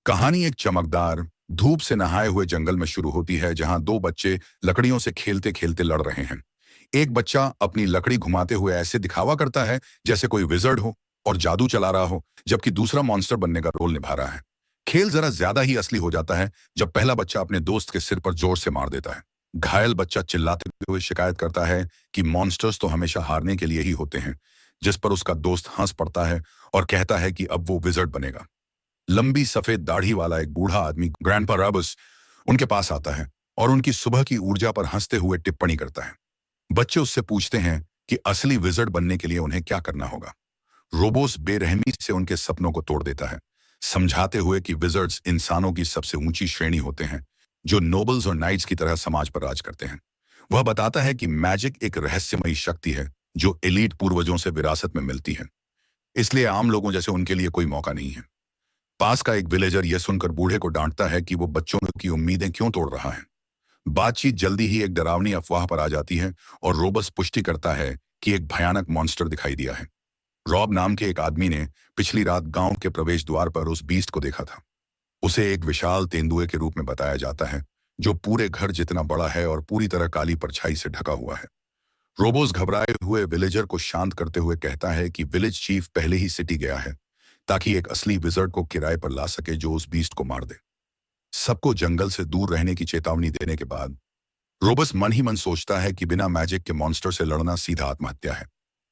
कहानी एक चमकदार, धूप से नहाए हुए जंगल में शुरू होती है जहां दो बच्चे लकड़ियों से खेलते खेलते लड़ रहे हैं। एक बच्चा अपनी लकड़ी घुमाते हुए ऐसे दिखावा करता है जैसे कोई विजर्ड हो और जादू चला रहा हो, जबकि दूसरा मॉन्स्टर बनने का रोल निभा रहा है। खेल जरा ज्यादा ही असली हो जाता है जब पहला बच्चा अपने दोस्त के सिर पर जोर से मार देता है। घायल बच्चा चिल्लाते हुए शिकायत करता है कि मॉन्स्टर्स तो हमेशा हारने के लिए ही होते हैं, जिस पर उसका दोस्त हंस पड़ता है और कहता है कि अब वो विजर्ड बनेगा। लंबी सफेद दाढ़ी वाला एक बूढ़ा आदमी, ग्रैंडपा रॉबर्ट्स, उनके पास आता है और उनकी सुबह की ऊर्जा पर हंसते हुए टिप्पणी करता है। बच्चे उससे पूछते हैं कि असली विजर्ड बनने के लिए उन्हें क्या करना होगा। रोबोस बेरहमी से उनके सपनों को तोड़ देता है, समझाते हुए कि विजर्ड्स इंसानों की सबसे ऊंची श्रेणी होते हैं, जो नोबल्स और नाइट्स की तरह समाज पर राज करते हैं। वह बताता है कि मैजिक एक रहस्यमयी शक्ति है जो एलीट पूर्वजों से विरासत में मिलती है, इसलिए आम लोगों जैसे उनके लिए कोई मौका नहीं है। पास का एक विलेजर यह सुनकर बूढ़े को डांटता है कि वो बच्चों की उम्मीदें क्यों तोड़ रहा है। बातचीत जल्दी ही एक डरावनी अफवाह पर आ जाती है और रोबस पुष्टि करता है कि एक भयानक मॉन्स्टर दिखाई दिया है। रॉब नाम के एक आदमी ने पिछली रात गांव के प्रवेश द्वार पर उस बीस्ट को देखा था। उसे एक विशाल तेंदुए के रूप में बताया जाता है, जो पूरे घर जितना बड़ा है और पूरी तरह काली परछाई से ढका हुआ है। रोबोस घबराए हुए विलेजर को शांत करते हुए कहता है कि विलेज चीफ पहले ही सिटी गया है, ताकि एक असली विजर्ड को किराए पर ला सके जो उस बीस्ट को मार दे। सबको जंगल से दूर रहने की चेतावनी देने के बाद रोबस मन ही मन सोचता है कि बिना मैजिक के मॉन्स्टर से लड़ना सीधा आत्महत्या है।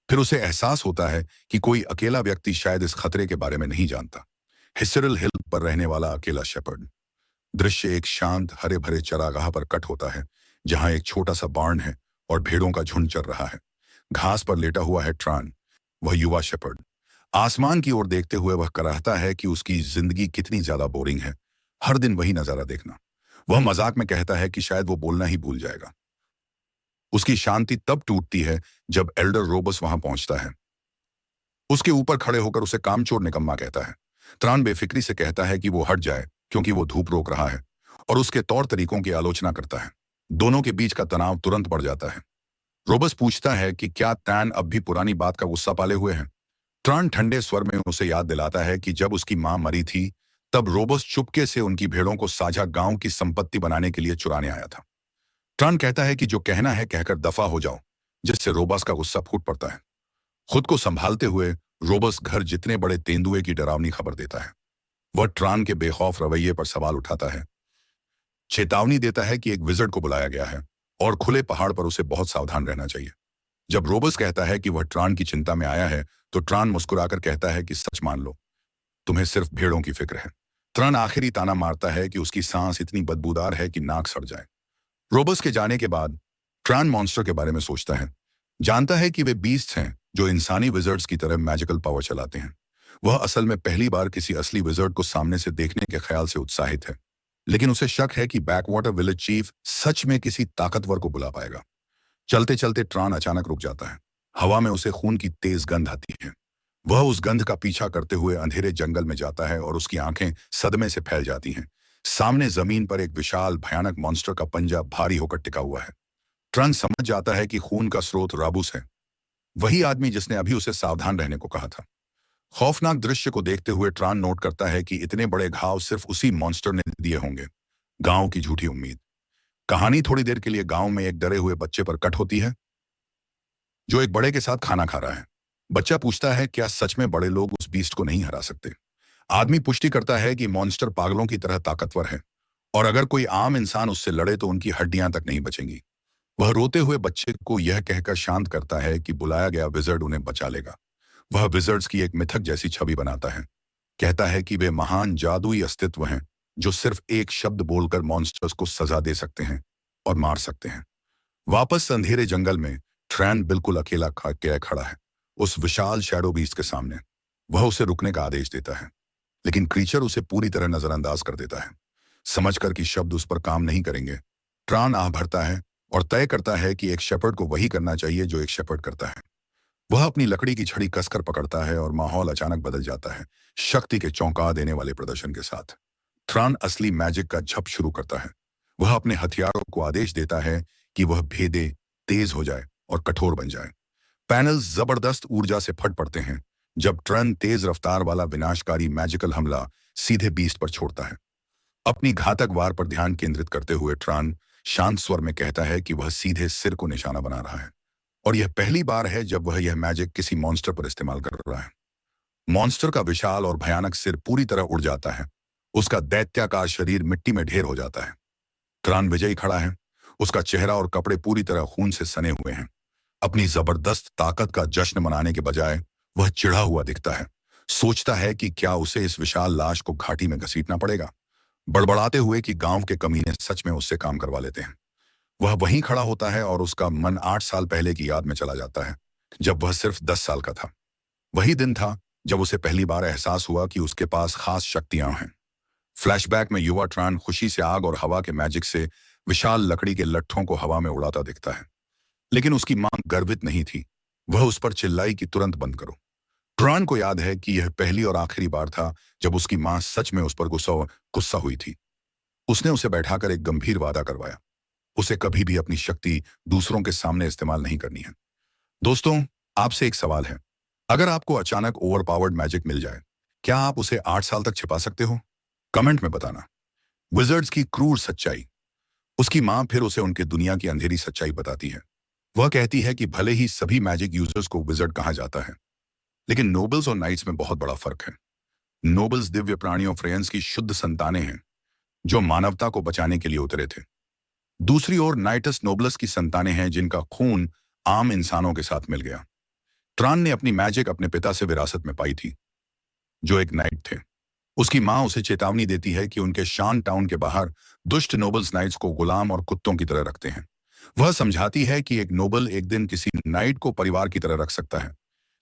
फिर उसे एहसास होता है कि कोई अकेला व्यक्ति शायद इस खतरे के बारे में नहीं जानता। हिस्सेरल हिल पर रहने वाला अकेला शेपर्ड। दृश्य एक शांत हरे भरे चरागाह पर कट होता है, जहां एक छोटा सा बार्न है और भेड़ों का झुंड चल रहा है। घास पर लेटा हुआ है ट्रान, वह युवा शेपर्ड। आसमान की ओर देखते हुए वह कराहता है कि उसकी जिंदगी कितनी ज्यादा बोरिंग है, हर दिन वही नजारा देखना। वह मजाक में कहता है कि शायद वो बोलना ही भूल जाएगा। उसकी शांति तब टूटती है जब एल्डर रोबस वहां पहुंचता है। उसके ऊपर खड़े होकर उसे कामचोर निकम्मा कहता है। त्रान बेफिक्री से कहता है कि वो हट जाए क्योंकि वो धूप रोक रहा है, और उसके तौर तरीकों की आलोचना करता है। दोनों के बीच का तनाव तुरंत बढ़ जाता है। रोबस पूछता है कि क्या टैन अब भी पुरानी बात का गुस्सा पाले हुए हैं। ट्रान ठंडे स्वर में उसे याद दिलाता है कि जब उसकी मां मरी थी, तब रोबस चुपके से उनकी भेड़ों को साझा गांव की संपत्ति बनाने के लिए चुराने आया था। ट्रान कहता है कि जो कहना है कहकर दफा हो जाओ, जिससे रोबस का गुस्सा फूट पड़ता है। खुद को संभालते हुए रोबस घर जितने बड़े तेंदुए की डरावनी खबर देता है। वह ट्रान के बेखौफ रवैये पर सवाल उठाता है, चेतावनी देता है कि एक विजर्ड को बुलाया गया है और खुले पहाड़ पर उसे बहुत सावधान रहना चाहिए। जब रोबस कहता है कि वह ट्रान की चिंता में आया है, तो ट्रान मुस्कुराकर कहता है कि सच मान लो, तुम्हें सिर्फ भेड़ों की फिक्र है। ट्रान आखिरी ताना मारता है कि उसकी सांस इतनी बदबूदार है कि नाक सड़ जाए। रोबस के जाने के बाद ट्रान मॉन्स्टर के बारे में सोचता है। जानता है कि वे बीस्ट्स हैं जो इंसानी विजर्ड्स की तरह मैजिकल पावर चलाते हैं। वह असल में पहली बार किसी असली विजर्ड को सामने से देखने के ख्याल से उत्साहित है, लेकिन उसे शक है कि बैकवाटर विलेज चीफ सच में किसी ताकतवर को बुला पाएगा। चलते चलते ट्रान अचानक रुक जाता है। हवा में उसे खून की तेज गंध आती है। वह उस गंध का पीछा करते हुए अंधेरे जंगल में जाता है और उसकी आंखें सदमे से फैल जाती हैं। सामने जमीन पर एक विशाल भयानक मॉन्स्टर का पंजा भारी होकर टिका हुआ है। ट्रान समझ जाता है कि खून का स्रोत राबुस है, वही आदमी जिसने अभी उसे सावधान रहने को कहा था। खौफनाक दृश्य को देखते हुए ट्रान नोट करता है कि इतने बड़े घाव सिर्फ उसी मॉन्स्टर ने दिए होंगे। गांव की झूठी उम्मीद। कहानी थोड़ी देर के लिए गांव में एक डरे हुए बच्चे पर कट होती है, जो एक बड़े के साथ खाना खा रहा है। बच्चा पूछता है, क्या सच में बड़े लोग उस बीस्ट को नहीं हरा सकते। आदमी पुष्टि करता है कि मॉन्स्टर पागलों की तरह ताकतवर है, और अगर कोई आम इंसान उससे लड़े तो उनकी हड्डियां तक नहीं बचेंगी। वह रोते हुए बच्चे को यह कहकर शांत करता है कि बुलाया गया विजर्ड उन्हें बचा लेगा। वह विजर्ड्स की एक मिथक जैसी छवि बनाता है। कहता है कि वे महान जादुई अस्तित्व हैं जो सिर्फ एक शब्द बोलकर मॉन्स्टर्स को सजा दे सकते हैं और मार सकते हैं। वापस अंधेरे जंगल में ट्रैन बिल्कुल अकेला खड़ा है उस विशाल शैडो बीस्ट के सामने। वह उसे रुकने का आदेश देता है, लेकिन क्रीचर उसे पूरी तरह नजरअंदाज कर देता है। समझकर कि शब्द उस पर काम नहीं करेंगे, ट्रान आह भरता है और तय करता है कि एक शेपर्ड को वही करना चाहिए जो एक शेपर्ड करता है। वह अपनी लकड़ी की छड़ी कसकर पकड़ता है और माहौल अचानक बदल जाता है, शक्ति के चौंका देने वाले प्रदर्शन के साथ। ट्रान असली मैजिक का झप शुरू करता है। वह अपने हथियारों को आदेश देता है कि वह भेदे, तेज हो जाए और कठोर बन जाए। पैनल्स जबरदस्त ऊर्जा से फट पड़ते हैं जब ट्रन तेज रफ्तार वाला विनाशकारी मैजिकल हमला सीधे बीस्ट पर छोड़ता है। अपनी घातक वार पर ध्यान केंद्रित करते हुए ट्रान शांत स्वर में कहता है कि वह सीधे सिर को निशाना बना रहा है, और यह पहली बार है जब वह यह मैजिक किसी मॉन्स्टर पर इस्तेमाल कर रहा है। मॉन्स्टर का विशाल और भयानक सिर पूरी तरह उड़ जाता है। उसका दैत्याकार शरीर मिट्टी में ढेर हो जाता है। ट्रान विजयी खड़ा है। उसका चेहरा और कपड़े पूरी तरह खून से सने हुए हैं। अपनी जबरदस्त ताकत का जश्न मनाने के बजाय वह चिढ़ा हुआ दिखता है। सोचता है कि क्या उसे इस विशाल लाश को घाटी में घसीटना पड़ेगा, बड़बड़ाते हुए कि गांव के कमीने सच में उससे काम करवा लेते हैं। वह वहीं खड़ा होता है और उसका मन 8 साल पहले की याद में चला जाता है, जब वह सिर्फ 10 साल का था। वही दिन था जब उसे पहली बार एहसास हुआ कि उसके पास खास शक्तियां हैं। फ्लैशबैक में युवा ट्रान खुशी से आग और हवा के मैजिक से विशाल लकड़ी के लट्ठों को हवा में उड़ाता दिखता है। लेकिन उसकी मां गर्वित नहीं थी। वह उस पर चिल्लाई कि तुरंत बंद करो। ट्रान को याद है कि यह पहली और आखिरी बार था जब उसकी मां सच में उस पर गुस्सा हुई थी। उसने उसे बैठाकर एक गंभीर वादा करवाया, उसे कभी भी अपनी शक्ति दूसरों के सामने इस्तेमाल नहीं करनी है। दोस्तों, आपसे एक सवाल है। अगर आपको अचानक ओवरपावर्ड मैजिक मिल जाए, क्या आप उसे 8 साल तक छिपा सकते हो? कमेंट में बताना। विजर्ड्स की क्रूर सच्चाई। उसकी मां फिर उसे उनके दुनिया की अंधेरी सच्चाई बताती है। वह कहती है कि भले ही सभी मैजिक यूजर्स को विजर्ड कहा जाता है, लेकिन नोबल्स और नाइट्स में बहुत बड़ा फर्क है। नोबल्स दिव्य प्राणियों फ्रेयंस की शुद्ध संतानें हैं, जो मानवता को बचाने के लिए उतरे थे। दूसरी ओर नाइटस नोबलस की संतानें हैं, जिनका खून आम इंसानों के साथ मिल गया। ट्रान ने अपनी मैजिक अपने पिता से विरासत में पाई थी, जो एक नाइट थे। उसकी मां उसे चेतावनी देती है कि उनके शान टाउन के बाहर दुष्ट नोबल्स नाइट्स को गुलाम और कुत्तों की तरह रखते हैं। वह समझाती है कि एक नोबल एक दिन किसी नाइट को परिवार की तरह रख सकता है,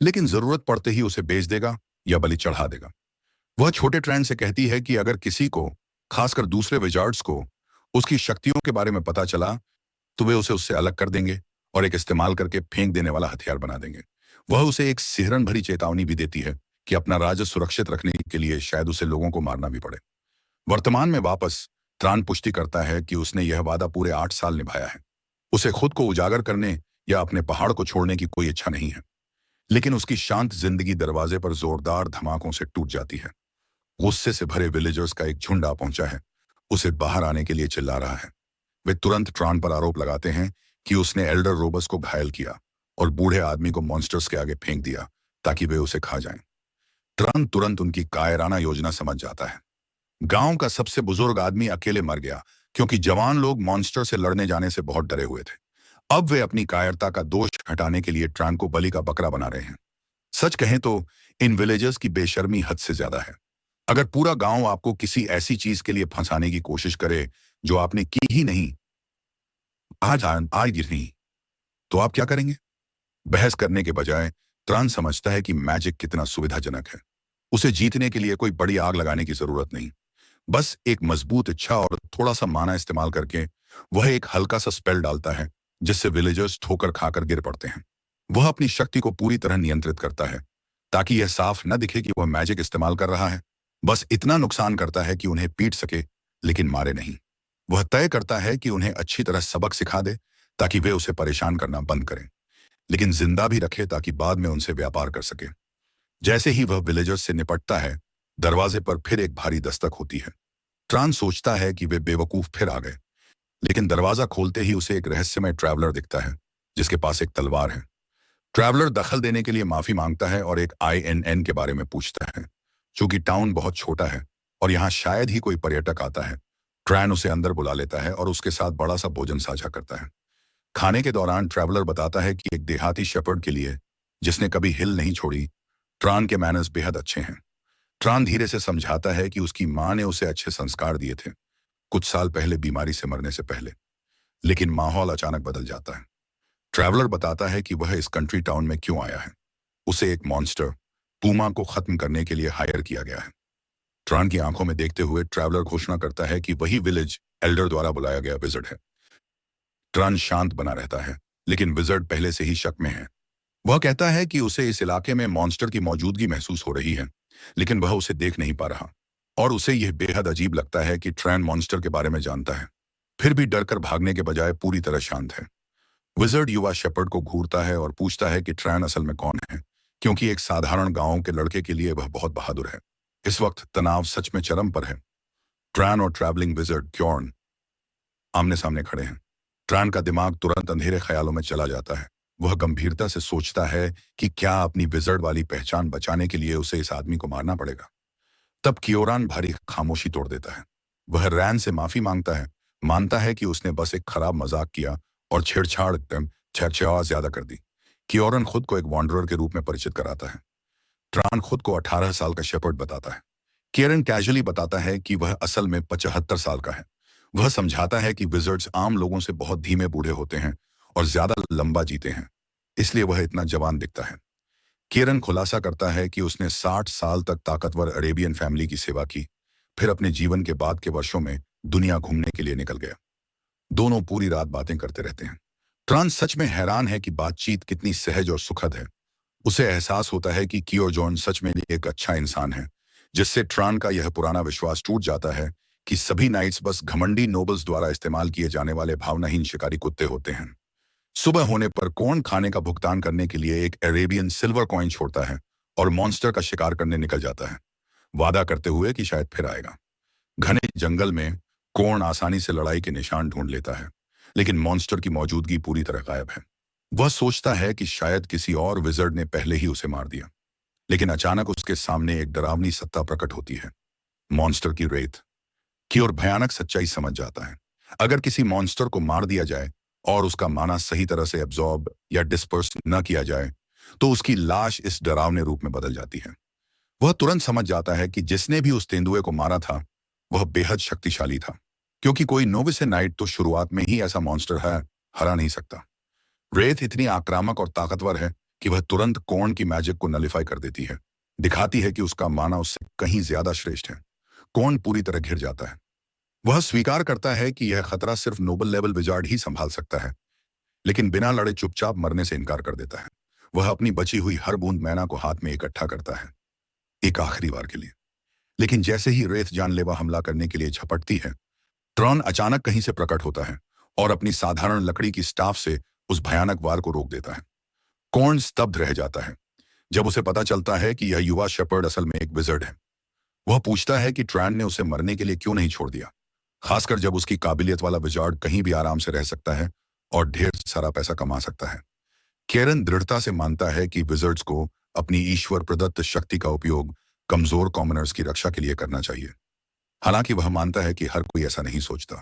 लेकिन जरूरत पड़ते ही उसे बेच देगा या बलि चढ़ा देगा। वह छोटे ट्रान से कहती है कि अगर किसी को, खासकर दूसरे विजार्ड्स को, उसकी शक्तियों के बारे में पता चला तो वे उसे उससे अलग कर देंगे और एक इस्तेमाल करके फेंक देने वाला हथियार बना देंगे। वह उसे एक सिहरन भरी चेतावनी भी देती है कि अपना राज्य सुरक्षित रखने के लिए शायद उसे लोगों को मारना भी पड़े। वर्तमान में वापस त्रान पुष्टि करता है कि उसने यह वादा पूरे 8 साल निभाया है। उसे खुद को उजागर करने या अपने पहाड़ को छोड़ने की कोई इच्छा नहीं है। लेकिन उसकी शांत जिंदगी दरवाजे पर जोरदार धमाकों से टूट जाती है। गुस्से से भरे विलेजर्स का एक झुंड आ पहुंचा है। उसे बाहर आने के लिए चिल्ला रहा है। वे तुरंत ट्रान पर आरोप लगाते हैं कि उसने एल्डर रोबस को घायल किया और बूढ़े आदमी को मॉन्स्टर्स के आगे फेंक दिया ताकि वे उसे खा जाएं। ट्रान तुरंत उनकी कायराना योजना समझ जाता है। गांव का सबसे बुजुर्ग आदमी अकेले मर गया क्योंकि जवान लोग मॉन्स्टर से लड़ने जाने से बहुत डरे हुए थे। अब वे अपनी कायरता का दोष हटाने के लिए ट्रान को बलि का बकरा बना रहे हैं। सच कहें तो इन विलेजर्स की बेशर्मी हद से ज्यादा है। अगर पूरा गांव आपको किसी ऐसी चीज के लिए फंसाने की कोशिश करे जो आपने की ही नहीं, आज नहीं, तो आप क्या करेंगे? बहस करने के बजाय ट्रान समझता है कि मैजिक कितना सुविधाजनक है। उसे जीतने के लिए कोई बड़ी आग लगाने की जरूरत नहीं। बस एक मजबूत इच्छा और थोड़ा सा माना इस्तेमाल करके वह एक हल्का सा स्पेल डालता है, जिससे विलेजर्स ठोकर खाकर गिर पड़ते हैं। वह अपनी शक्ति को पूरी तरह नियंत्रित करता है ताकि यह साफ न दिखे कि वह मैजिक इस्तेमाल कर रहा है। बस इतना नुकसान करता है कि उन्हें पीट सके, लेकिन मारे नहीं। वह तय करता है कि उन्हें अच्छी तरह सबक सिखा दे ताकि वे उसे परेशान करना बंद करें, लेकिन जिंदा भी रखे ताकि बाद में उनसे व्यापार कर सके। जैसे ही वह विलेजर्स से निपटता है, दरवाजे पर फिर एक भारी दस्तक होती है। ट्रान सोचता है कि वे बेवकूफ फिर आ गए, लेकिन दरवाजा खोलते ही उसे एक रहस्यमय ट्रैवलर दिखता है, जिसके पास एक तलवार है। ट्रैवलर दखल देने के लिए माफी मांगता है और एक INN के बारे में पूछता है। चूंकि टाउन बहुत छोटा है और यहाँ शायद ही कोई पर्यटक आता है, ट्रान उसे अंदर बुला लेता है और उसके साथ बड़ा सा भोजन साझा करता है। खाने के दौरान ट्रैवलर बताता है कि एक देहाती शेपर्ड के लिए, जिसने कभी हिल नहीं छोड़ी, ट्रान के मैनर्स बेहद अच्छे हैं। ट्रान धीरे से समझाता है कि उसकी मां ने उसे अच्छे संस्कार दिए थे, कुछ साल पहले बीमारी से मरने से पहले। लेकिन माहौल अचानक बदल जाता है। ट्रैवलर बताता है कि वह इस कंट्री टाउन में क्यों आया है। उसे एक मॉन्स्टर पूमा को खत्म करने के लिए हायर किया गया है। ट्रान की आंखों में देखते हुए ट्रैवलर घोषणा करता है कि वही विलेज एल्डर द्वारा बुलाया गया विजर्ड है। ट्रान शांत बना रहता है, लेकिन विजर्ड पहले से ही शक में है। वह कहता है कि उसे इस इलाके में मॉन्स्टर की मौजूदगी महसूस हो रही है, लेकिन वह उसे देख नहीं पा रहा। और उसे यह बेहद अजीब लगता है कि ट्रान मॉन्स्टर के बारे में जानता है, फिर भी डरकर भागने के बजाय पूरी तरह शांत है। विजर्ड युवा शेपर्ड को घूरता है और पूछता है कि ट्रान असल में कौन है, क्योंकि एक साधारण गांव के लड़के के लिए वह बहुत बहादुर है। इस वक्त तनाव सच में चरम पर है। ट्रैन और ट्रैवलिंग विजर्ड क्योर्न आमने सामने खड़े हैं। ट्रैन का दिमाग तुरंत अंधेरे ख्यालों में चला जाता है। वह गंभीरता से सोचता है कि क्या अपनी विजर्ड वाली पहचान बचाने के लिए उसे इस आदमी को मारना पड़ेगा। तब कियोरान भारी खामोशी तोड़ देता है। वह रैन से माफी मांगता है, मानता है कि उसने बस एक खराब मजाक किया और छेड़छाड़ छेड़छाड़ ज्यादा कर दी। कियोरन खुद को एक वॉन्डरर के रूप में परिचित कराता है। ट्रान खुद को 18 साल का शेपर्ड बताता है। केरन कैजुअली बताता है कि वह असल में 75 साल का है। वह समझाता है कि विजर्ड्स आम लोगों से बहुत धीमे बूढ़े होते हैं और ज्यादा लंबा जीते हैं, इसलिए वह इतना जवान दिखता है। केरन खुलासा करता है कि उसने 60 साल तक ताकतवर अरेबियन फैमिली की सेवा की, फिर अपने जीवन के बाद के वर्षों में दुनिया घूमने के लिए निकल गया। दोनों पूरी रात बातें करते रहते हैं। ट्रान सच में हैरान है कि बातचीत कितनी सहज और सुखद है। उसे एहसास होता है कि कियो जॉन सच में एक अच्छा इंसान है, जिससे ट्रान का यह पुराना विश्वास टूट जाता है कि सभी नाइट्स बस घमंडी नोबल्स द्वारा इस्तेमाल किए जाने वाले भावनाहीन शिकारी कुत्ते होते हैं। सुबह होने पर कौन खाने का भुगतान करने के लिए एक अरेबियन सिल्वर कॉइन छोड़ता है और मॉन्स्टर का शिकार करने निकल जाता है, वादा करते हुए कि शायद फिर आएगा। घने जंगल में कौन आसानी से लड़ाई के निशान ढूंढ लेता है, लेकिन मॉन्स्टर की मौजूदगी पूरी तरह गायब है। वह सोचता है कि शायद किसी और विजर्ड ने पहले ही उसे मार दिया, लेकिन अचानक उसके सामने एक डरावनी सत्ता प्रकट होती है, मॉन्स्टर की रेत की। और भयानक सच्चाई समझ जाता है, अगर किसी मॉन्स्टर को मार दिया जाए और उसका माना सही तरह से एब्जॉर्ब या डिस्पर्स न किया जाए तो उसकी लाश इस डरावने रूप में बदल जाती है। वह तुरंत समझ जाता है कि जिसने भी उस तेंदुए को मारा था वह बेहद शक्तिशाली था, क्योंकि कोई नोविस नाइट तो शुरुआत में ही ऐसा मॉन्स्टर है हरा नहीं सकता। रेत इतनी आक्रामक और ताकतवर है कि वह तुरंत कॉर्न की मैजिक को नलिफाई कर देती है, दिखाती है कि उसका माना उससे कहीं ज्यादा श्रेष्ठ है। कॉर्न पूरी तरह घिर जाता है। वह स्वीकार करता है कि यह खतरा सिर्फ नोबल लेवल विजार्ड ही संभाल सकता है, लेकिन बिना लड़े चुपचाप मरने से इनकार कर देता है। वह अपनी बची हुई हर बूंद मैना को हाथ में इकट्ठा करता है, एक आखिरी बार के लिए। लेकिन जैसे ही रेत जानलेवा हमला करने के लिए झपटती है, ट्रॉन अचानक कहीं से प्रकट होता है और अपनी साधारण लकड़ी की स्टाफ से उस भयानक वार को रोक देता है। कॉर्न स्तब्ध रह जाता है जब उसे पता चलता है कि यह युवा शेपर्ड असल में एक विजर्ड है। वह पूछता है कि ट्रैन ने उसे मरने के लिए क्यों नहीं छोड़ दिया, खासकर जब उसकी काबिलियत वाला विजार्ड कहीं भी आराम से रह सकता है और ढेर सारा पैसा कमा सकता है। केरन दृढ़ता से मानता है कि विजर्ड्स को अपनी ईश्वर प्रदत्त शक्ति का उपयोग कमजोर कॉमनर्स की रक्षा के लिए करना चाहिए। हालांकि वह मानता है कि हर कोई ऐसा नहीं सोचता।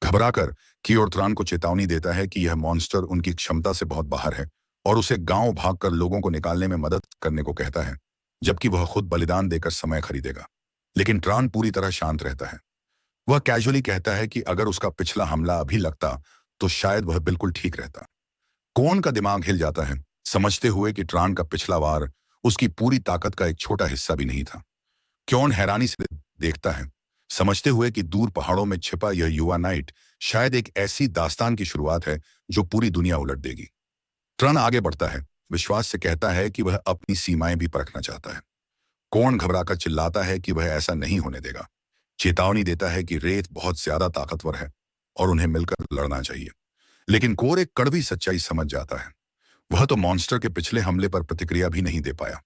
घबराकर कियोर त्रान को चेतावनी देता है कि यह मॉन्स्टर उनकी क्षमता से बहुत बाहर है और उसे गांव भागकर लोगों को निकालने में मदद करने को कहता है, जबकि वह खुद बलिदान देकर समय खरीदेगा। लेकिन ट्रान पूरी तरह शांत रहता है। वह कैजुअली कहता है कि अगर उसका पिछला हमला अभी लगता तो शायद वह बिल्कुल ठीक रहता। कौन का दिमाग हिल जाता है, समझते हुए कि ट्रान का पिछला वार उसकी पूरी ताकत का एक छोटा हिस्सा भी नहीं था। क्यों हैरानी से देखता है, समझते हुए कि दूर पहाड़ों में छिपा यह युवा नाइट शायद एक ऐसी दास्तान की शुरुआत है जो पूरी दुनिया उलट देगी। ट्रन आगे बढ़ता है, विश्वास से कहता है कि वह अपनी सीमाएं भी परखना चाहता है। कौन घबराकर चिल्लाता है कि वह ऐसा नहीं होने देगा, चेतावनी देता है कि रेत बहुत ज्यादा ताकतवर है और उन्हें मिलकर लड़ना चाहिए। लेकिन कोर एक कड़वी सच्चाई समझ जाता है, वह तो मॉन्स्टर के पिछले हमले पर प्रतिक्रिया भी नहीं दे पाया।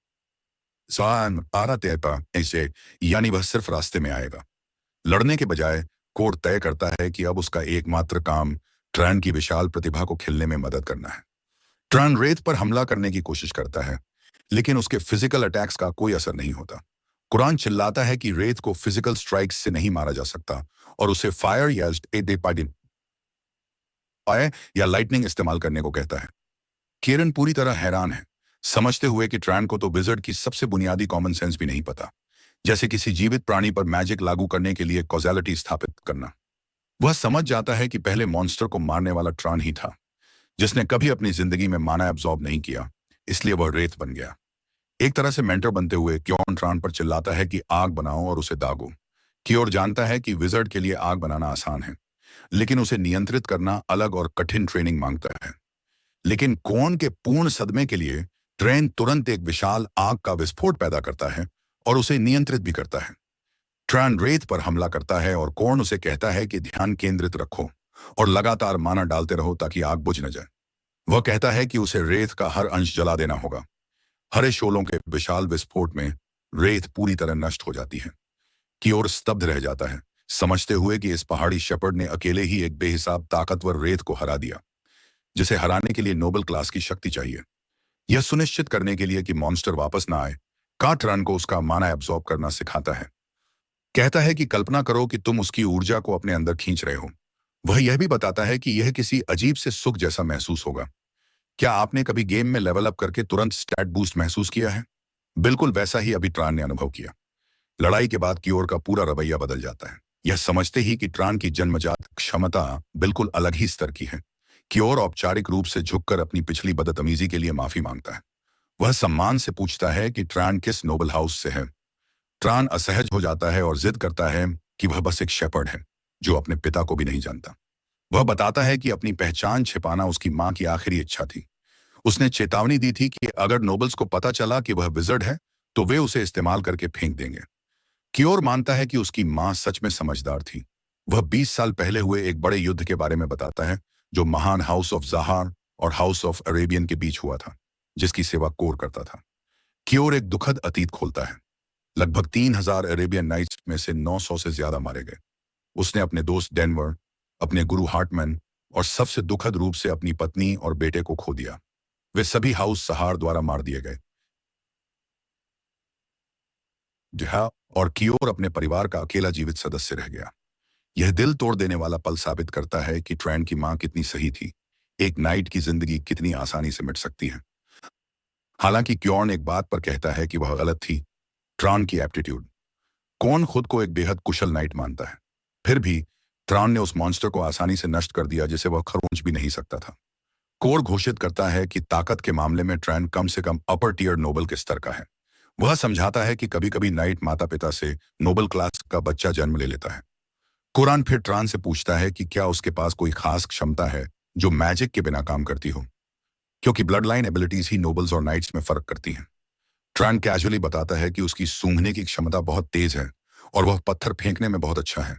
सान आरा तैपा ऐसे, यानी वह सिर्फ रास्ते में आएगा। लड़ने के बजाय कोर तय करता है कि अब उसका एकमात्र काम ट्रैन की विशाल प्रतिभा को खिलने में मदद करना है। ट्रैन रेत पर हमला करने की कोशिश करता है, लेकिन उसके फिजिकल अटैक्स का कोई असर नहीं होता। कुरान चिल्लाता है कि रेत को फिजिकल स्ट्राइक्स से नहीं मारा जा सकता और उसे फायर या लाइटनिंग इस्तेमाल करने को कहता है। केरन पूरी तरह हैरान है, समझते हुए कि ट्रैन को तो विजर्ड की सबसे बुनियादी कॉमन सेंस भी नहीं पता, जैसे किसी जीवित प्राणी पर मैजिक लागू करने के लिए कॉजैलिटी स्थापित करना। वह समझ जाता है कि पहले मॉन्स्टर को मारने वाला ट्रैन ही था, जिसने कभी अपनी जिंदगी में माना एब्जॉर्ब नहीं किया, इसलिए वह रेत बन गया। एक तरह से मेंटर बनते हुए क्योन ट्रान पर चिल्लाता है कि आग बनाओ और उसे दागो। क्योर जानता है कि विजर्ड के लिए आग बनाना आसान है, लेकिन उसे नियंत्रित करना अलग और कठिन ट्रेनिंग मांगता है। लेकिन कौन के पूर्ण सदमे के लिए ट्रेन तुरंत एक विशाल आग का विस्फोट पैदा करता है और उसे नियंत्रित भी करता है। ट्रैन रेत पर हमला करता है और कौन उसे कहता है कि ध्यान केंद्रित रखो और लगातार माना डालते रहो ताकि आग बुझ न जाए। वह कहता है कि उसे रेत का हर अंश जला देना होगा। हरे शोलों के विशाल विस्फोट में रेत पूरी तरह नष्ट हो जाती है। कियोर स्तब्ध रह जाता है, समझते हुए कि इस पहाड़ी शेपर्ड ने अकेले ही एक बेहिसाब ताकतवर रेत को हरा दिया, जिसे हराने के लिए नोबल क्लास की शक्ति चाहिए। यह सुनिश्चित करने के लिए कि मॉन्स्टर वापस ना आए, काटरन को उसका माना एब्जॉर्ब करना सिखाता है। कहता है कि कल्पना करो कि तुम उसकी ऊर्जा को अपने अंदर खींच रहे हो। वह यह भी बताता है कि यह किसी अजीब से सुख जैसा महसूस होगा। क्या आपने कभी गेम में लेवल अप करके तुरंत स्टैट बूस्ट महसूस किया है? बिल्कुल वैसा ही अभी ट्रान ने अनुभव किया। लड़ाई के बाद कियोर का पूरा रवैया बदल जाता है। यह समझते ही कि ट्रान की जन्मजात क्षमता बिल्कुल अलग ही स्तर की है। कियोर औपचारिक रूप से झुककर अपनी पिछली बदतमीजी के लिए माफी मांगता है। वह सम्मान से पूछता है कि ट्रान किस नोबल हाउस से है। ट्रान असहज हो जाता है और जिद करता है कि वह बस एक शेपर्ड है, जो अपने पिता को भी नहीं जानता। वह बताता है कि अपनी पहचान छिपाना उसकी मां की आखिरी इच्छा थी। उसने चेतावनी दी थी कि अगर नोबल्स को पता चला कि वह विजर्ड है, तो वे उसे इस्तेमाल करके फेंक देंगे। कियोर मानता है कि उसकी मां सच में समझदार थी। वह 20 साल पहले हुए एक बड़े युद्ध के बारे में बताता है, जो महान हाउस ऑफ जहार और हाउस ऑफ अरेबियन के बीच हुआ था, जिसकी सेवा कोर करता था। कियोर एक दुखद अतीत खोलता है। लगभग 3000 अरेबियन नाइट्स में से 900 से ज्यादा मारे गए। उसने अपने दोस्त डेनवर, अपने गुरु हार्टमैन और सबसे दुखद रूप से अपनी पत्नी और बेटे को खो दिया। वे सभी हाउस सहार द्वारा मार दिए गए। जहा और कियोर अपने परिवार का अकेला जीवित सदस्य रह गया। यह दिल तोड़ देने वाला पल साबित करता है कि ट्रैन की मां कितनी सही थी। एक नाइट की जिंदगी कितनी आसानी से मिट सकती है। हालांकि क्योर्न एक बात पर कहता है कि वह गलत थी, ट्रान की एप्टीट्यूड। कौन खुद को एक बेहद कुशल नाइट मानता है। फिर भी ट्रान ने उस मॉन्स्टर को आसानी से नष्ट कर दिया जिसे वह खरोंच भी नहीं सकता था। कोर घोषित करता है कि ताकत के मामले में ट्रैन कम से कम अपर टीयर नोबल के स्तर का है। वह समझाता है कि कभी कभी नाइट माता पिता से नोबल क्लास का बच्चा जन्म ले लेता है। कुरान फिर ट्रान से पूछता है कि क्या उसके पास कोई खास क्षमता है जो मैजिक के बिना काम करती हो, क्योंकि ब्लड लाइन एबिलिटीज ही नोबल्स और नाइट्स में फर्क करती हैं। ट्रान कैजुअली बताता है कि उसकी सूंघने की क्षमता बहुत तेज है और वह पत्थर फेंकने में बहुत अच्छा है।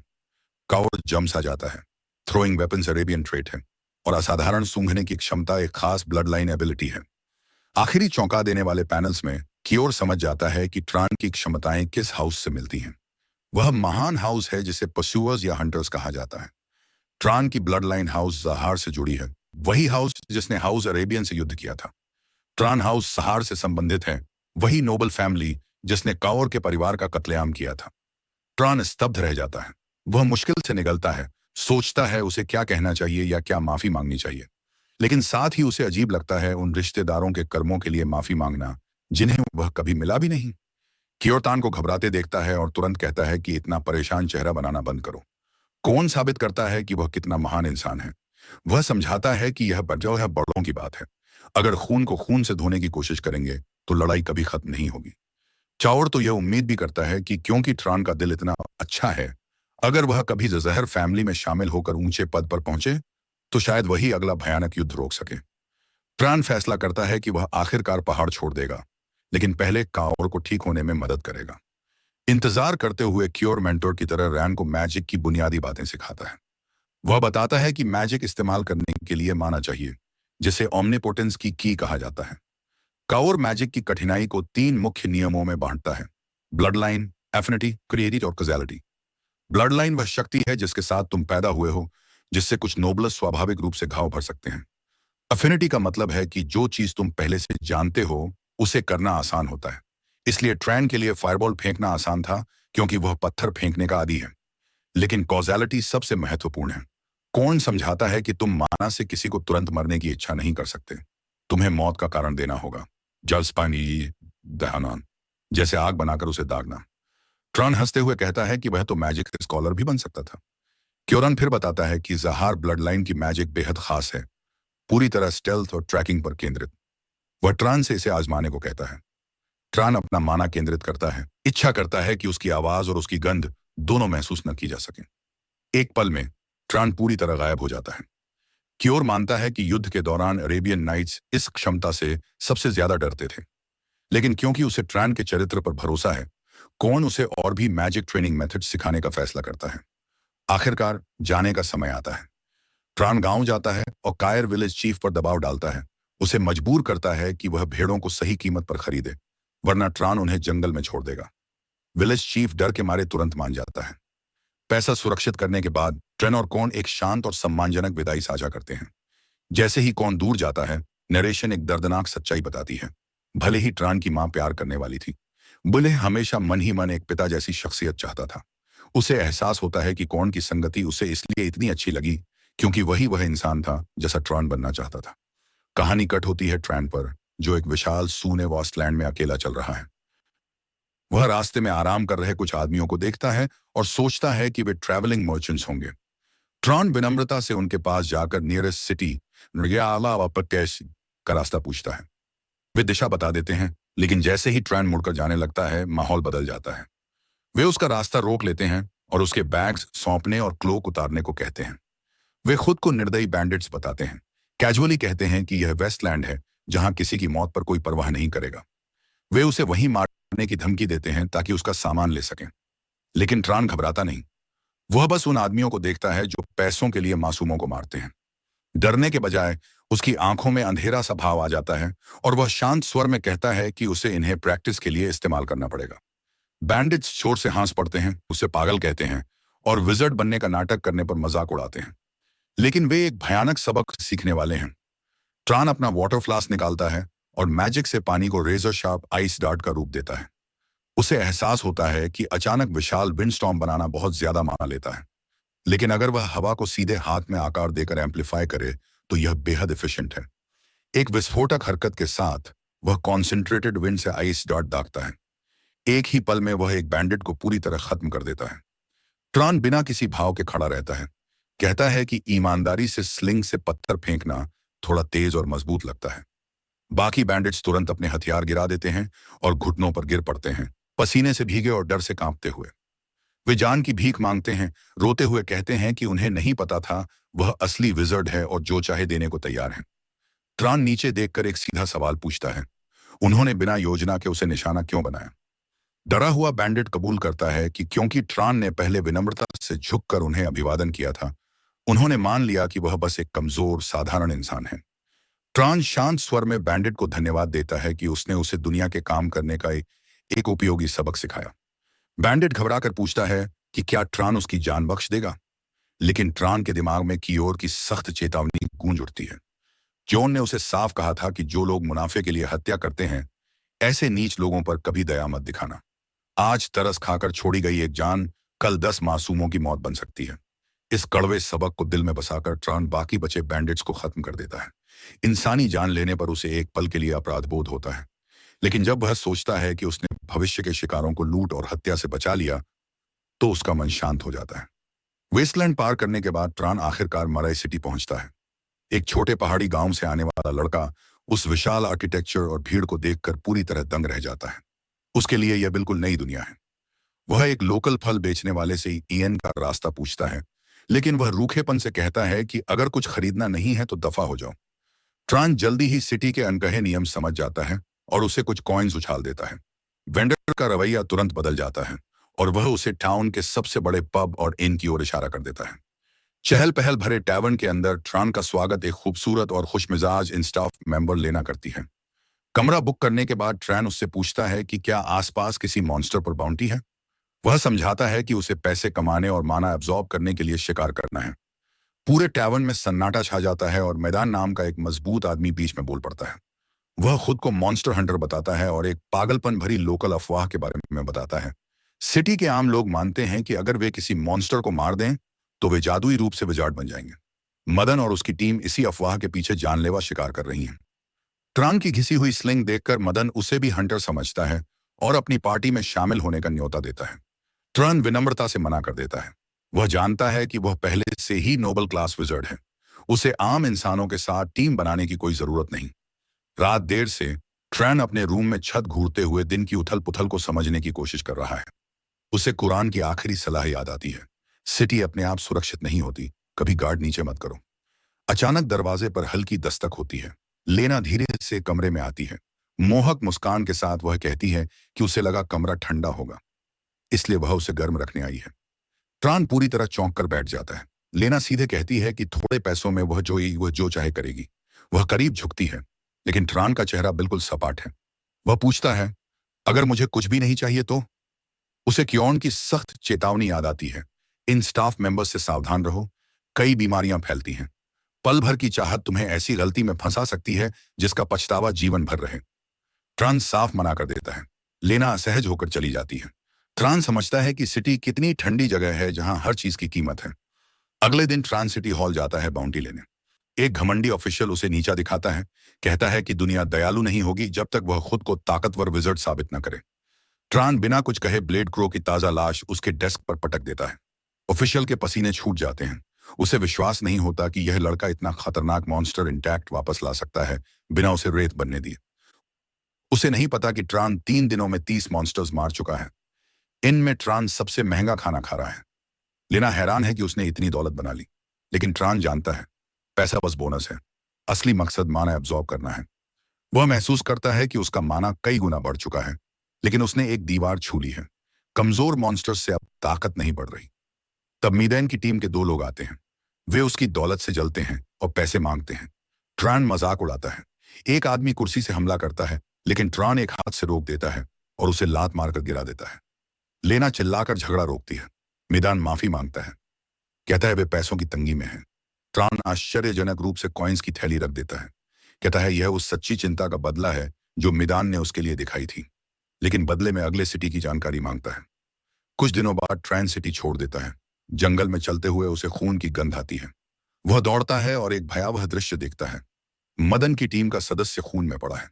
काउर जम्स आ जाता है। थ्रोइंग वेपन्स अरेबियन ट्रेट है और असाधारण सूंघने की क्षमता एक खास ब्लड लाइन एबिलिटी है। आखिरी चौंका देने वाले पैनल्स में कियोर समझ जाता है कि ट्रान की क्षमताएं किस हाउस से मिलती हैं। वह महान हाउस है जिसे पशुअर्स या हंटर्स कहा जाता है। ट्रान की ब्लड लाइन हाउस जहार से जुड़ी है, वही हाउस जिसने हाउस अरेबियन से युद्ध किया था। ट्रान हाउस सहार से संबंधित है, वही नोबल फैमिली जिसने काउर के परिवार का कत्लेआम किया था। ट्रान स्तब्ध रह जाता है। वह मुश्किल से निगलता है, सोचता है उसे क्या कहना चाहिए या क्या माफी मांगनी चाहिए। लेकिन साथ ही उसे अजीब लगता है उन रिश्तेदारों के कर्मों के लिए माफी मांगना जिन्हें वह कभी मिला भी नहीं। कियोतान को घबराते देखता है और तुरंत कहता है कि इतना परेशान चेहरा बनाना बंद करो। कौन साबित करता है कि वह कितना महान इंसान है। वह समझाता है कि यह जो है बड़ों की बात है। अगर खून को खून से धोने की कोशिश करेंगे तो लड़ाई कभी खत्म नहीं होगी। चाउर तो यह उम्मीद भी करता है कि क्योंकि ट्रान का दिल इतना अच्छा है, अगर वह कभी जहर फैमिली में शामिल होकर ऊंचे पद पर पहुंचे तो शायद वही अगला भयानक युद्ध रोक सके। ट्रान फैसला करता है कि वह आखिरकार पहाड़ छोड़ देगा, लेकिन पहले काउर को ठीक होने में मदद करेगा। इंतजार करते हुए क्योर मेंटोर की तरह रैन को मैजिक की बुनियादी बातें सिखाता है। वह बताता है कि मैजिक इस्तेमाल करने के लिए माना चाहिए, जिसे ओमनिपोटेंस की कहा जाता है। काउर मैजिक की कठिनाई को 3 मुख्य नियमों में बांटता है: ब्लड लाइन, एफिनिटी, क्रिएटिव और कॉज़ैलिटी। ब्लड लाइन वह शक्ति है जिसके साथ तुम पैदा हुए हो, जिससे कुछ नोबलस स्वाभाविक रूप से घाव भर सकते हैं। अफिनिटी का मतलब है कि जो चीज तुम पहले से जानते हो उसे करना आसान होता है। इसलिए ट्रैन के लिए फायरबॉल फेंकना आसान था, क्योंकि वह पत्थर फेंकने का आदी है। लेकिन कॉज़ैलिटी सबसे महत्वपूर्ण है। कौन समझाता है कि तुम माना से किसी को तुरंत मरने की इच्छा नहीं कर सकते। तुम्हें मौत का कारण देना होगा, जल्स पानी दहनान, जैसे आग बनाकर उसे दागना। ट्रॉन हंसते हुए कहता है कि वह तो मैजिक स्कॉलर भी बन सकता था। क्योरन फिर बताता है कि जहार ब्लड लाइन की मैजिक बेहद खास है, पूरी तरह स्टेल्थ और ट्रैकिंग पर केंद्रित। वह ट्रान से इसे आजमाने को कहता है। ट्रान अपना माना केंद्रित करता है, इच्छा करता है कि उसकी आवाज और उसकी गंध दोनों महसूस न की जा सके। एक पल में ट्रान पूरी तरह गायब हो जाता है। क्योर मानता है कि युद्ध के दौरान अरेबियन नाइट्स इस क्षमता से सबसे ज्यादा डरते थे। लेकिन क्योंकि उसे ट्रान के चरित्र पर भरोसा है, कौन उसे और भी मैजिक ट्रेनिंग मेथड सिखाने का फैसला करता है। आखिरकार जाने का समय आता है। ट्रान गांव जाता है और कायर विलेज चीफ पर दबाव डालता है, उसे मजबूर करता है कि वह भेड़ों को सही कीमत पर खरीदे। वरना ट्रान उन्हें जंगल में छोड़ देगा। विलेज चीफ डर के मारे तुरंत मान जाता है। पैसा सुरक्षित करने के बाद ट्रेन और कॉर्न एक शांत और सम्मानजनक विदाई साझा करते हैं। जैसे ही कॉर्न दूर जाता है, नरेशन एक दर्दनाक सच्चाई बताती है। भले ही ट्रान की मां प्यार करने वाली थी, बुले हमेशा मन ही मन एक पिता जैसी शख्सियत चाहता था। उसे एहसास होता है कि कॉर्न की संगति उसे इसलिए इतनी अच्छी लगी क्योंकि वही वह इंसान था जैसा ट्रान बनना चाहता था। कहानी कट होती है ट्रेन पर, जो एक विशाल सूने वास्टलैंड में अकेला चल रहा है। वह रास्ते में आराम कर रहे कुछ आदमियों को देखता है और सोचता है कि वे ट्रैवलिंग मर्चेंट्स होंगे। ट्रॉन विनम्रता से उनके पास जाकर नियरेस्ट सिटी का रास्ता पूछता है। वे दिशा बता देते हैं, लेकिन जैसे ही ट्रेन मुड़कर जाने लगता है, माहौल बदल जाता है। वे उसका रास्ता रोक लेते हैं और उसके बैग्स सौंपने और क्लोक उतारने को कहते हैं। वे खुद को निर्दयी बैंडिट्स बताते हैं, कैजुअली कहते हैं कि यह वेस्टलैंड है जहां किसी की मौत पर कोई परवाह नहीं करेगा। वे उसे वहीं मारने की धमकी देते हैं ताकि उसका सामान ले सकें। लेकिन ट्रान घबराता नहीं। वह बस उन आदमियों को देखता है जो पैसों के लिए मासूमों को मारते हैं। डरने के बजाय उसकी आंखों में अंधेरा सा भाव आ जाता है और वह शांत स्वर में कहता है कि उसे इन्हें प्रैक्टिस के लिए इस्तेमाल करना पड़ेगा। बैंडिट्स शोर से हंस पड़ते हैं, उसे पागल कहते हैं और विजर्ड बनने का नाटक करने पर मजाक उड़ाते हैं। लेकिन वे एक भयानक सबक सीखने वाले हैं। ट्रान अपना वाटर फ्लास्क निकालता है और मैजिक से पानी को रेजर शार्प आइस डार्ट का रूप देता है। उसे एहसास होता है कि अचानक विशाल विंडस्टॉर्म बनाना बहुत ज्यादा माना लेता है, लेकिन अगर वह हवा को सीधे हाथ में आकार देकर एम्पलीफाई करे तो यह बेहद एफिशिएंट है। एक विस्फोटक हरकत के साथ वह कॉन्सेंट्रेटेड विंड से आइस डॉट दागता है। एक ही पल में वह एक बैंडिट को पूरी तरह खत्म कर देता है। ट्रान बिना किसी भाव के खड़ा रहता है, कहता है कि ईमानदारी से स्लिंग से पत्थर फेंकना थोड़ा तेज और मजबूत लगता है। बाकी बैंडिट्स तुरंत अपने हथियार गिरा देते हैं और घुटनों पर गिर पड़ते हैं, पसीने से भीगे और डर से कांपते हुए। वे जान की भीख मांगते हैं, रोते हुए कहते हैं कि उन्हें नहीं पता था वह असली विजर्ड है और जो चाहे देने को तैयार है। ट्रान नीचे देखकर एक सीधा सवाल पूछता है, उन्होंने बिना योजना के उसे निशाना क्यों बनाया? डरा हुआ बैंडिट कबूल करता है कि क्योंकि ट्रान ने पहले विनम्रता से झुककर उन्हें अभिवादन किया था, उन्होंने मान लिया कि वह बस एक कमजोर साधारण इंसान है। ट्रान शांत स्वर में बैंडिट को धन्यवाद देता है कि उसने उसे दुनिया के काम करने का एक उपयोगी सबक सिखाया। बैंडिट घबराकर पूछता है कि क्या ट्रान उसकी जान बख्श देगा, लेकिन ट्रान के दिमाग में कियोर की सख्त चेतावनी गूंज उठती है। जॉन ने उसे साफ कहा था कि जो लोग मुनाफे के लिए हत्या करते हैं, ऐसे नीच लोगों पर कभी दया मत दिखाना। आज तरस खाकर छोड़ी गई एक जान कल 10 मासूमों की मौत बन सकती है। इस कड़वे सबक को दिल में बसाकर ट्रान बाकी बचे बैंडिट्स को खत्म कर देता है। इंसानी जान लेने पर उसे एक पल के लिए अपराध बोध होता है, लेकिन जब वह सोचता है कि उसने भविष्य के शिकारों को लूट और हत्या से बचा लिया, तो उसका मन शांत हो जाता है। वेस्टलैंड पार करने के बाद ट्रान आखिरकार मराई सिटी पहुंचता है। एक छोटे पहाड़ी गांव से आने वाला लड़का उस विशाल आर्किटेक्चर और भीड़ को देखकर पूरी तरह दंग रह जाता है। उसके लिए यह बिल्कुल नई दुनिया है। वह एक लोकल फल बेचने वाले से इयन का रास्ता पूछता है, लेकिन वह रूखेपन से कहता है कि अगर कुछ खरीदना नहीं है तो दफा हो जाओ। ट्रान जल्दी ही सिटी के अनकहे नियम समझ जाता है और उसे कुछ कॉइन्स उछाल देता है। वेंडर का रवैया तुरंत बदल जाता है और वह उसे टाउन के सबसे बड़े पब और इन की ओर इशारा कर देता है। चहल पहल भरे टैवर्न के अंदर ट्रान का स्वागत एक खूबसूरत और खुशमिजाज इन स्टाफ मेंबर लेना करती है। कमरा बुक करने के बाद ट्रान उससे पूछता है कि क्या आसपास किसी मॉन्स्टर पर बाउंटी है। वह समझाता है कि उसे पैसे कमाने और माना एब्जॉर्ब करने के लिए शिकार करना है। पूरे टैवर्न में सन्नाटा छा जाता है और मैदान नाम का एक मजबूत आदमी बीच में बोल पड़ता है। वह खुद को मॉन्स्टर हंटर बताता है और एक पागलपन भरी लोकल अफवाह के बारे में बताता है। सिटी के आम लोग मानते हैं कि अगर वे किसी मॉन्स्टर को मार दें तो वे जादुई रूप से विजार्ड बन जाएंगे। मदन और उसकी टीम इसी अफवाह के पीछे जानलेवा शिकार कर रही हैं। ट्रान की घिसी हुई स्लिंग देखकर मदन उसे भी हंटर समझता है और अपनी पार्टी में शामिल होने का न्योता देता है। ट्रान विनम्रता से मना कर देता है। वह जानता है कि वह पहले से ही नोबल क्लास विजर्ड है। उसे आम इंसानों के साथ टीम बनाने की कोई जरूरत नहीं। रात देर से ट्रान अपने रूम में छत घूरते हुए दिन की उथल पुथल को समझने की कोशिश कर रहा है। उसे कुरान की आखिरी सलाह याद आती है, सिटी अपने आप सुरक्षित नहीं होती, कभी गार्ड नीचे मत करो। अचानक दरवाजे पर हल्की दस्तक होती है। लेना धीरे से कमरे में आती है। मोहक मुस्कान के साथ वह कहती है कि उसे लगा कमरा ठंडा होगा, इसलिए वह उसे गर्म रखने आई है। ट्रान पूरी तरह चौंक कर बैठ जाता है। लेना सीधे कहती है कि थोड़े पैसों में वह जो चाहे करेगी। वह करीब झुकती है, लेकिन ट्रान का चेहरा बिल्कुल सपाट है। वह पूछता है, अगर मुझे कुछ भी नहीं चाहिए तो? उसे क्योन की सख्त चेतावनी याद आती है। इन स्टाफ मेंबर्स से सावधान रहो, कई बीमारियां फैलती हैं। पल भर की चाहत तुम्हें ऐसी गलती में फंसा सकती है जिसका पछतावा जीवन भर रहे। ट्रांस साफ मना कर देता है। लेना असहज होकर चली जाती है। ट्रांस समझता है कि सिटी कितनी ठंडी जगह है जहां हर चीज की कीमत है। अगले दिन ट्रांस सिटी हॉल जाता है बाउंटी लेने। एक घमंडी ऑफिशियल उसे नीचा दिखाता है, कहता है कि दुनिया दयालु नहीं होगी जब तक वह खुद को ताकतवर विजर्ड साबित न करे। ट्रान बिना कुछ कहे ब्लेड क्रो की ताजा लाश उसके डेस्क पर पटक देता है। ऑफिशियल के पसीने छूट जाते हैं। उसे विश्वास नहीं होता कि यह लड़का इतना खतरनाक मॉन्स्टर इंटैक्ट वापस ला सकता है बिना उसे रेत बनने दिए। उसे नहीं पता कि ट्रान 3 दिनों में 30 मॉन्स्टर्स मार चुका है। इनमें ट्रान सबसे महंगा खाना खा रहा है। लेना हैरान है कि उसने इतनी दौलत बना ली, लेकिन ट्रान जानता है पैसा बस बोनस है। असली मकसद माना एब्जॉर्ब करना है। वह महसूस करता है कि उसका माना कई गुना बढ़ चुका है, लेकिन उसने एक दीवार छू ली है। कमजोर मॉन्स्टर्स से अब ताकत नहीं बढ़ रही। तब मीदैन की टीम के 2 लोग आते हैं। वे उसकी दौलत से जलते हैं और पैसे मांगते हैं। ट्रान मजाक उड़ाता है। एक आदमी कुर्सी से हमला करता है, लेकिन ट्रान एक हाथ से रोक देता है और उसे लात मारकर गिरा देता है। लेना चिल्लाकर झगड़ा रोकती है। मीदान माफी मांगता है, कहता है वे पैसों की तंगी में है। ट्रान आश्चर्यजनक रूप से कॉइन्स की थैली रख देता है। कहता है यह उस सच्ची चिंता का बदला है जो मीदान ने उसके लिए दिखाई थी, लेकिन बदले में अगले सिटी की जानकारी मांगता है। कुछ दिनों बाद ट्रेन सिटी छोड़ देता है। जंगल में चलते हुए उसे खून की गंध आती है। वह दौड़ता है और एक भयावह दृश्य देखता है। मदन की टीम का सदस्य खून में पड़ा है।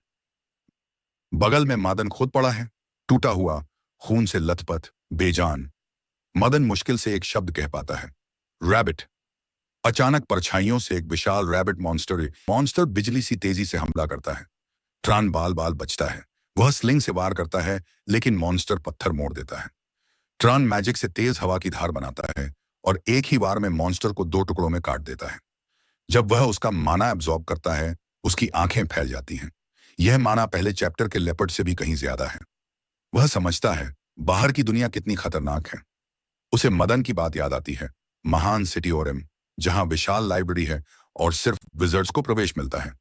बगल में मदन खुद पड़ा है, टूटा हुआ, खून से लथपथ, बेजान। मदन मुश्किल से एक शब्द कह पाता है, रैबिट। अचानक परछाइयों से एक विशाल रैबिट मॉन्स्टर बिजली सी तेजी से हमला करता है। ट्रान बाल बाल बचता है। वह स्लिंग से वार करता है, लेकिन मॉन्स्टर पत्थर मोड़ देता है। ट्रान मैजिक से तेज हवा की धार बनाता है और एक ही वार में मॉन्स्टर को 2 टुकड़ों में काट देता है। जब वह उसका माना एब्जॉर्ब करता है, उसकी आंखें फैल जाती हैं। यह माना पहले चैप्टर के लेपर्ड से भी कहीं ज्यादा है। वह समझता है बाहर की दुनिया कितनी खतरनाक है। उसे मदन की बात याद आती है, महान सिटी ओरेम, जहां विशाल लाइब्रेरी है और सिर्फ विजर्ड्स को प्रवेश मिलता है।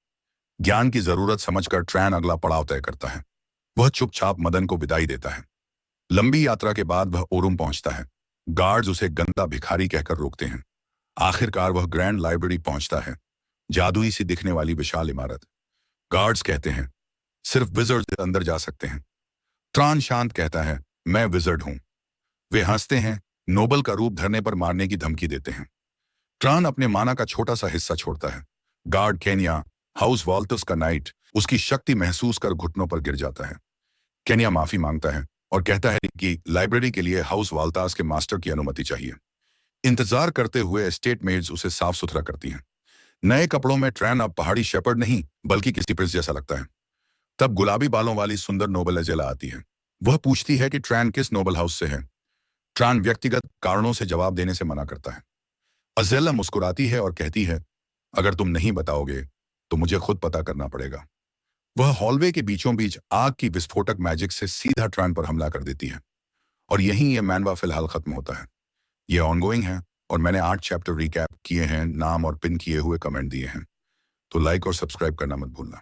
ज्ञान की जरूरत समझकर ट्रैन अगला पड़ाव तय करता है। वह चुपचाप मदन को विदाई देता है। लंबी यात्रा के बाद वह ओरुम पहुंचता है। गार्ड्स उसे गंदा भिखारी कहकर रोकते हैं। आखिरकार वह ग्रैंड लाइब्रेरी पहुंचता है, जादुई सी दिखने वाली विशाल इमारत। गार्ड्स कहते हैं सिर्फ विजर्ड्स अंदर जा सकते हैं। ट्रान शांत कहता है, मैं विजर्ड हूं। वे हंसते हैं, नोबल का रूप धरने पर मारने की धमकी देते हैं। ट्रान अपने माना का छोटा सा हिस्सा छोड़ता है। गार्ड केनिया, हाउस वॉल्टस का नाइट, उसकी शक्ति महसूस कर घुटनों पर गिर जाता है। केनिया माफी मांगता है और कहता है कि लाइब्रेरी के लिए हाउस वाल्तास के मास्टर की अनुमति चाहिए। इंतजार करते हुए एस्टेट मेड्स उसे साफ सुथरा करती हैं। नए कपड़ों में ट्रैन अब पहाड़ी शेपर्ड नहीं बल्कि किसी प्रिंस जैसा लगता है। तब गुलाबी बालों वाली सुंदर नोबल अजेला आती है। वह पूछती है कि ट्रैन किस नोबल हाउस से है। ट्रान व्यक्तिगत कारणों से जवाब देने से मना करता है। अजेला मुस्कुराती है और कहती है, अगर तुम नहीं बताओगे तो मुझे खुद पता करना पड़ेगा। वह हॉलवे के बीचों बीच आग की विस्फोटक मैजिक से सीधा ट्रान पर हमला कर देती है और यहीं यह मैनवा फिलहाल खत्म होता है। यह ऑनगोइंग है और मैंने 8 चैप्टर रिकैप किए हैं, नाम और पिन किए हुए कमेंट दिए हैं, तो लाइक और सब्सक्राइब करना मत भूलना।